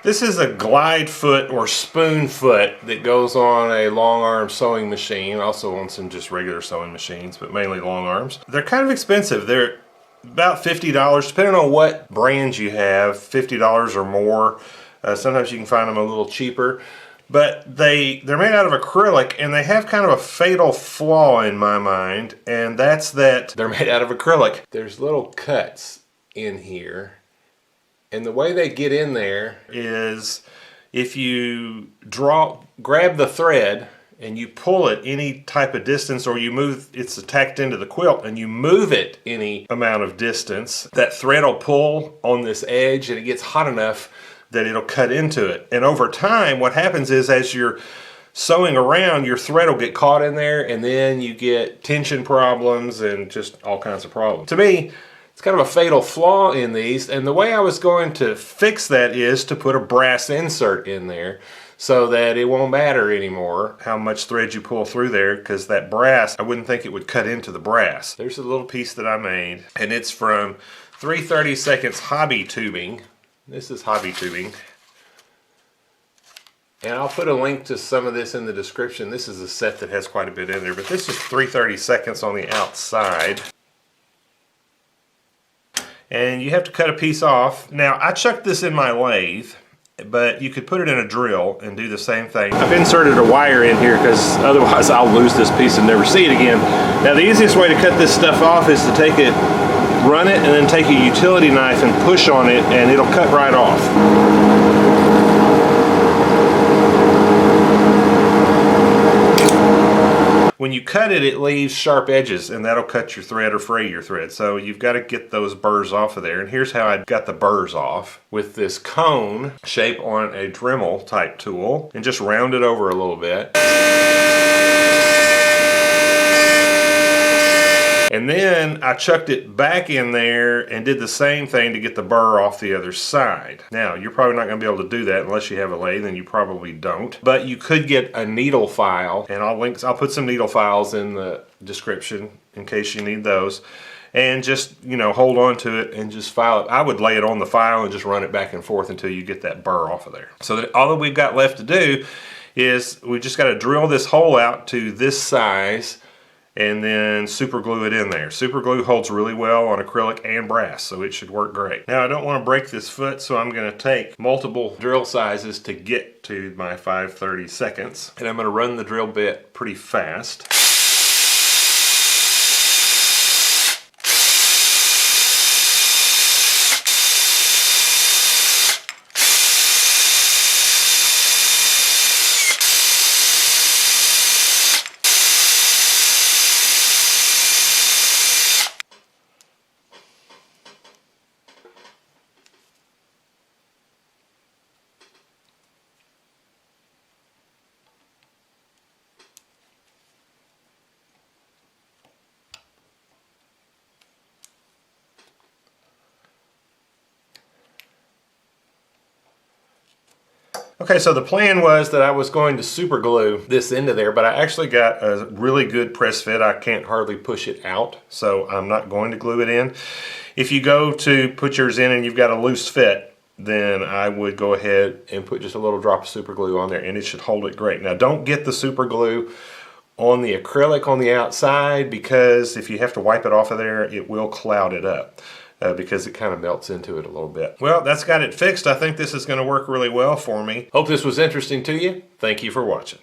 This is a glide foot or spoon foot that goes on a long arm sewing machine, also on some just regular sewing machines, but mainly long arms. They're kind of expensive. They're about $50, depending on what brands you have, $50 or more. Sometimes you can find them a little cheaper. But they're made out of acrylic, and they have kind of a fatal flaw in my mind, and that's that they're made out of acrylic. There's little cuts in here, and the way they get in there is if you grab the thread and you pull it any type of distance, or you move, it's tacked into the quilt, and you move it any amount of distance, that thread will pull on this edge, and it gets hot enough that it'll cut into it. And over time, what happens is as you're sewing around, your thread will get caught in there, and then you get tension problems and just all kinds of problems. To me, it's kind of a fatal flaw in these, and the way I was going to fix that is to put a brass insert in there so that it won't matter anymore how much thread you pull through there, because that brass, I wouldn't think it would cut into the brass. There's a little piece that I made, and it's from 3/32 hobby tubing. This is hobby tubing, and I'll put a link to some of this in the description. This is a set that has quite a bit in there, but this is 3/32 on the outside, and you have to cut a piece off. Now, I chucked this in my lathe, but you could put it in a drill and do the same thing. I've inserted a wire in here because otherwise I'll lose this piece and never see it again. Now, the easiest way to cut this stuff off is to take it, run it, and then take a utility knife and push on it, and it'll cut right off. When you cut it, it leaves sharp edges, and that'll cut your thread or fray your thread. So you've got to get those burrs off of there. And here's how I got the burrs off: with this cone shape on a Dremel type tool, and just round it over a little bit. And then I chucked it back in there and did the same thing to get the burr off the other side. Now, you're probably not going to be able to do that unless you have a lathe, and you probably don't. But you could get a needle file, and I'll put some needle files in the description in case you need those. And just, you know, hold on to it and just file it. I would lay it on the file and just run it back and forth until you get that burr off of there. So that all that we've got left to do is we just got to drill this hole out to this size, and then super glue it in there. Super glue holds really well on acrylic and brass, so it should work great. Now, I don't want to break this foot, so I'm going to take multiple drill sizes to get to my 5/32, and I'm going to run the drill bit pretty fast. Okay, so the plan was that I was going to super glue this into there, but I actually got a really good press fit. I can't hardly push it out, so I'm not going to glue it in. If you go to put yours in and you've got a loose fit, then I would go ahead and put just a little drop of super glue on there, and it should hold it great. Now, don't get the super glue on the acrylic on the outside, because if you have to wipe it off of there, it will cloud it up. Because it kind of melts into it a little bit. Well, that's got it fixed. I think this is going to work really well for me. Hope this was interesting to you. Thank you for watching.